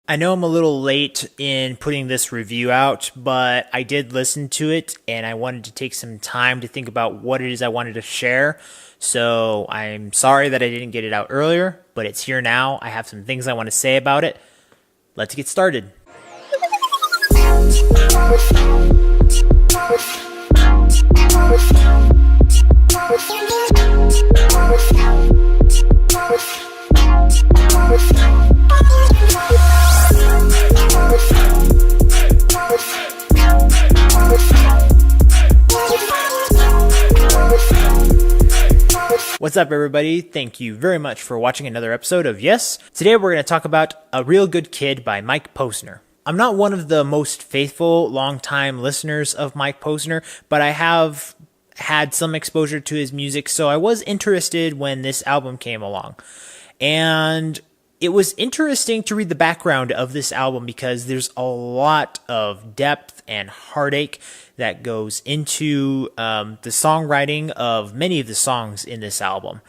I know I'm a little late in putting this review out, but I did listen to it and I wanted to take some time to think about what it is I wanted to share. So I'm sorry that I didn't get it out earlier, but it's here now. I have some things I want to say about it. Let's get started. What's up, everybody? Thank you very much for watching another episode of Y.E.S. Today we're going to talk about A Real Good Kid by Mike Posner. I'm not one of the most faithful, long-time listeners of Mike Posner, but I have had some exposure to his music, so I was interested when this album came along. And it was interesting to read the background of this album because there's a lot of depth and heartache that goes into the songwriting of many of the songs in this album.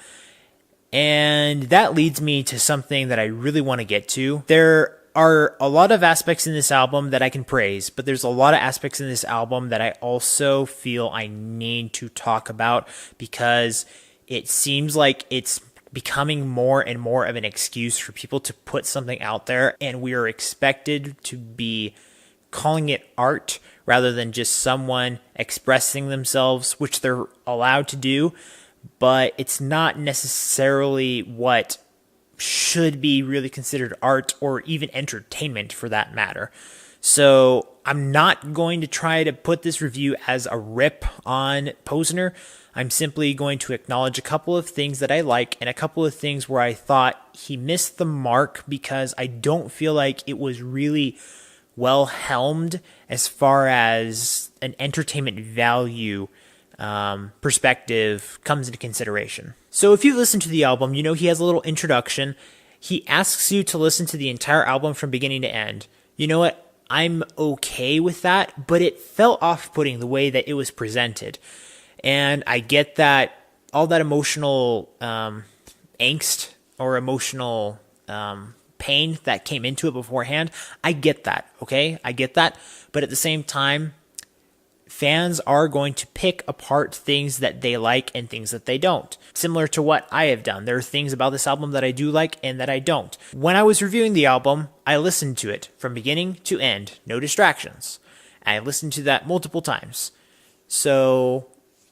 And that leads me to something that I really want to get to. There are a lot of aspects in this album that I can praise, but there's a lot of aspects in this album that I also feel I need to talk about because it seems like it's becoming more and more of an excuse for people to put something out there, and we are expected to be calling it art rather than just someone expressing themselves, which they're allowed to do, but it's not necessarily what should be really considered art or even entertainment for that matter. So I'm not going to try to put this review as a rip on Posner. I'm simply going to acknowledge a couple of things that I like and a couple of things where I thought he missed the mark because I don't feel like it was really well helmed as far as an entertainment value perspective comes into consideration. So if you've listened to the album, you know he has a little introduction. He asks you to listen to the entire album from beginning to end. You know what? I'm okay with that, but it felt off-putting the way that it was presented. And I get that all that emotional angst or emotional pain that came into it beforehand, I get that, okay? I get that. But at the same time, fans are going to pick apart things that they like and things that they don't. Similar to what I have done. There are things about this album that I do like and that I don't. When I was reviewing the album, I listened to it from beginning to end. No distractions. I listened to that multiple times. So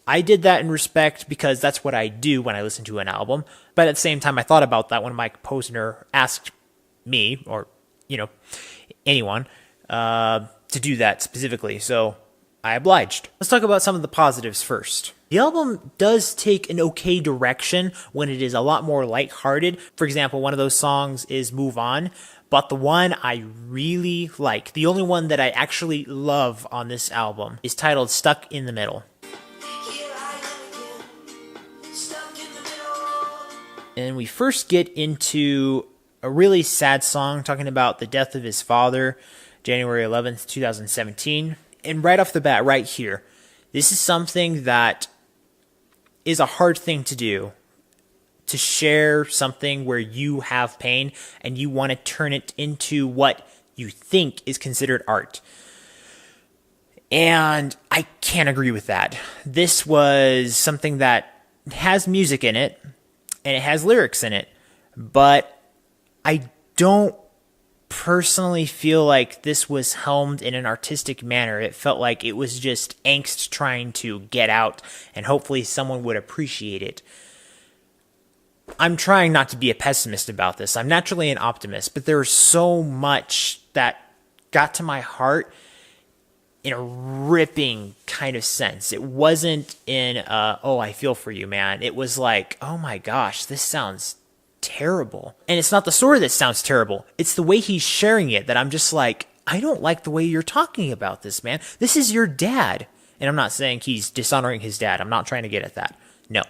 I did that in respect because that's what I do when I listen to an album. But at the same time, I thought about that when Mike Posner asked me, or, anyone, to do that specifically. So I obliged. Let's talk about some of the positives first. The album does take an okay direction when it is a lot more lighthearted. For example, one of those songs is Move On, but the one I really like, the only one that I actually love on this album, is titled Stuck in the Middle. And we first get into a really sad song talking about the death of his father, January 11th, 2017. And right off the bat, right here, this is something that is a hard thing to do, to share something where you have pain and you want to turn it into what you think is considered art. And I can't agree with that. This was something that has music in it and it has lyrics in it, but I don't personally feel like this was helmed in an artistic manner. It felt like it was just angst trying to get out, and hopefully someone would appreciate it. I'm trying not to be a pessimist about this. I'm naturally an optimist, but there was so much that got to my heart in a ripping kind of sense. It wasn't in oh, I feel for you, man. It was like, oh my gosh, this sounds terrible. And it's not the story that sounds terrible. It's the way he's sharing it that I'm just like, I don't like the way you're talking about this, man. This is your dad. And I'm not saying he's dishonoring his dad. I'm not trying to get at that. No.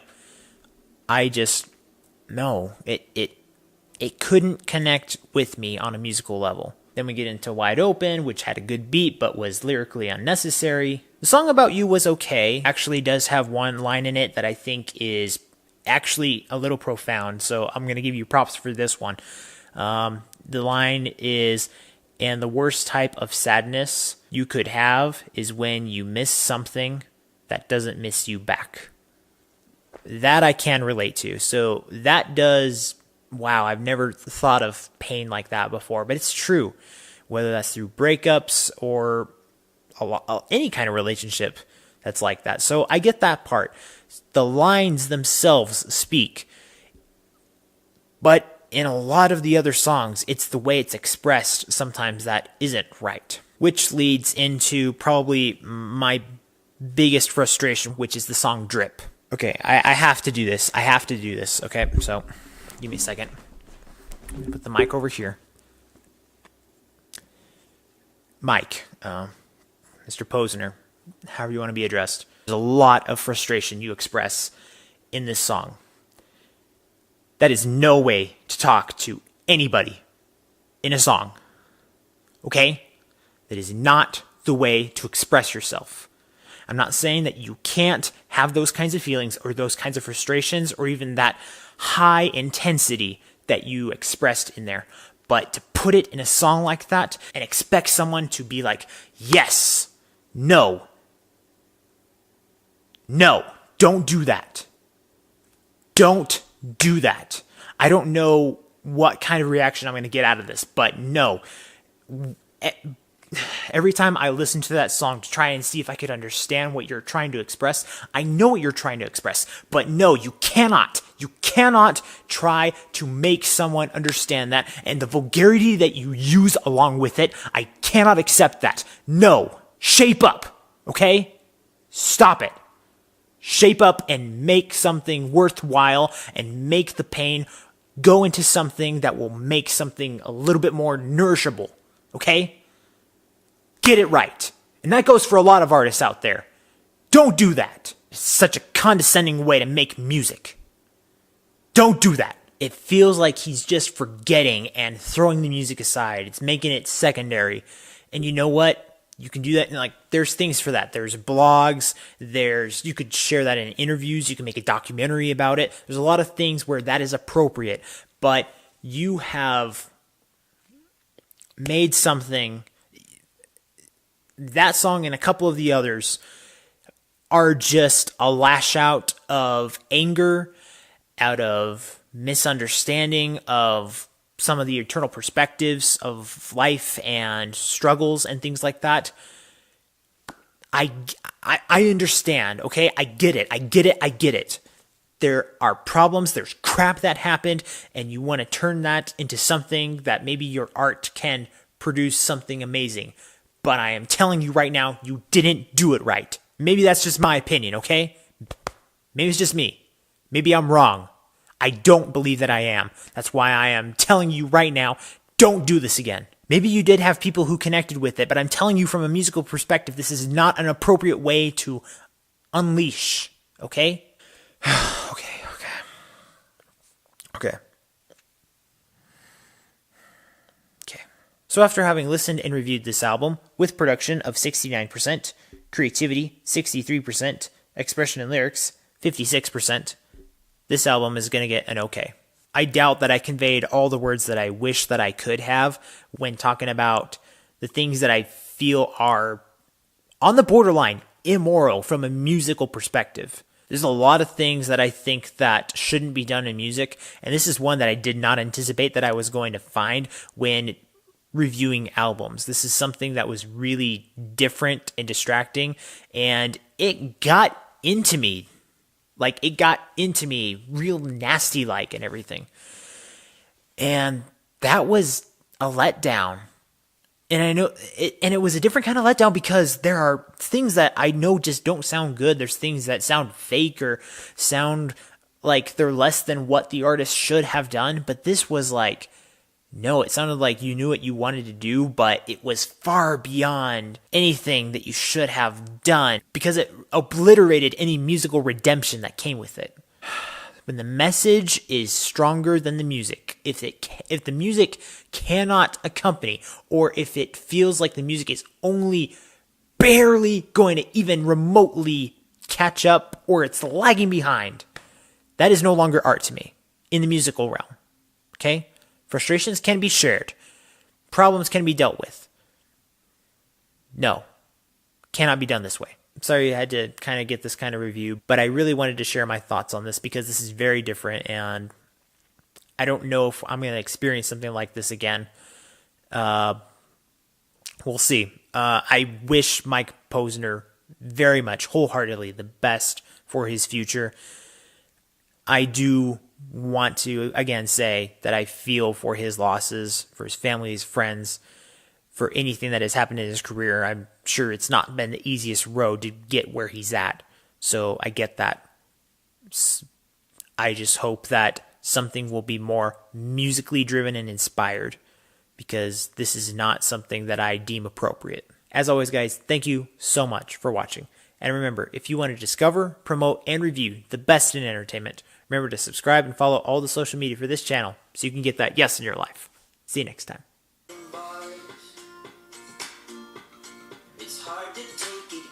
No. It couldn't connect with me on a musical level. Then we get into Wide Open, which had a good beat but was lyrically unnecessary. The song About You was okay. Actually does have one line in it that I think is actually a little profound, so I'm going to give you props for this one. The line is, and the worst type of sadness you could have is when you miss something that doesn't miss you back. That I can relate to. So that does, wow, I've never thought of pain like that before, but it's true. Whether that's through breakups or any kind of relationship that's like that. So I get that part. The lines themselves speak. But in a lot of the other songs, it's the way it's expressed sometimes that isn't right. Which leads into probably my biggest frustration, which is the song Drip. Okay, I have to do this. Okay, so give me a second. Let me put the mic over here. Mike, Mr. Posner, however you want to be addressed. There's a lot of frustration you express in this song. That is no way to talk to anybody in a song. Okay? That is not the way to express yourself. I'm not saying that you can't have those kinds of feelings or those kinds of frustrations or even that high intensity that you expressed in there. But to put it in a song like that and expect someone to be like, yes, no, don't do that. Don't do that. I don't know what kind of reaction I'm going to get out of this, but no. Every time I listen to that song to try and see if I could understand what you're trying to express, I know what you're trying to express, but no, you cannot. You cannot try to make someone understand that, and the vulgarity that you use along with it, I cannot accept that. No. Shape up, okay? Stop it. Shape up and make something worthwhile and make the pain go into something that will make something a little bit more nourishable, okay? Get it right. And that goes for a lot of artists out there. Don't do that. It's such a condescending way to make music. Don't do that. It feels like he's just forgetting and throwing the music aside. It's making it secondary. And you know what? You can do that, and there's things for that. There's blogs, you could share that in interviews, you can make a documentary about it. There's a lot of things where that is appropriate, but you have made something, that song and a couple of the others are just a lash out of anger, out of misunderstanding of some of the eternal perspectives of life and struggles and things like that. I understand, okay? I get it. There are problems, there's crap that happened, and you want to turn that into something that maybe your art can produce something amazing. But I am telling you right now, you didn't do it right. Maybe that's just my opinion, okay? Maybe it's just me. Maybe I'm wrong. I don't believe that I am. That's why I am telling you right now, don't do this again. Maybe you did have people who connected with it, but I'm telling you from a musical perspective, this is not an appropriate way to unleash, okay? Okay. So after having listened and reviewed this album, with production of 69%, creativity 63%, expression and lyrics 56%, this album is going to get an okay. I doubt that I conveyed all the words that I wish that I could have when talking about the things that I feel are on the borderline immoral from a musical perspective. There's a lot of things that I think that shouldn't be done in music, and this is one that I did not anticipate that I was going to find when reviewing albums. This is something that was really different and distracting, and it got into me. It got into me real nasty and everything. And that was a letdown. And I know it was a different kind of letdown because there are things that I know just don't sound good. There's things that sound fake or sound like they're less than what the artist should have done. But this was no, it sounded like you knew what you wanted to do, but it was far beyond anything that you should have done because it obliterated any musical redemption that came with it. When the message is stronger than the music, if the music cannot accompany, or if it feels like the music is only barely going to even remotely catch up, or it's lagging behind, that is no longer art to me in the musical realm. Okay? Frustrations can be shared. Problems can be dealt with. No, cannot be done this way. I'm sorry I had to kind of get this kind of review, but I really wanted to share my thoughts on this because this is very different, and I don't know if I'm going to experience something like this again. We'll see. I wish Mike Posner very much, wholeheartedly, the best for his future. I do want to, again, say that I feel for his losses, for his family, his friends, for anything that has happened in his career. I'm sure it's not been the easiest road to get where he's at. So I get that. I just hope that something will be more musically driven and inspired, because this is not something that I deem appropriate. As always, guys, thank you so much for watching. And remember, if you want to discover, promote, and review the best in entertainment, remember to subscribe and follow all the social media for this channel so you can get that yes in your life. See you next time. It's hard to take it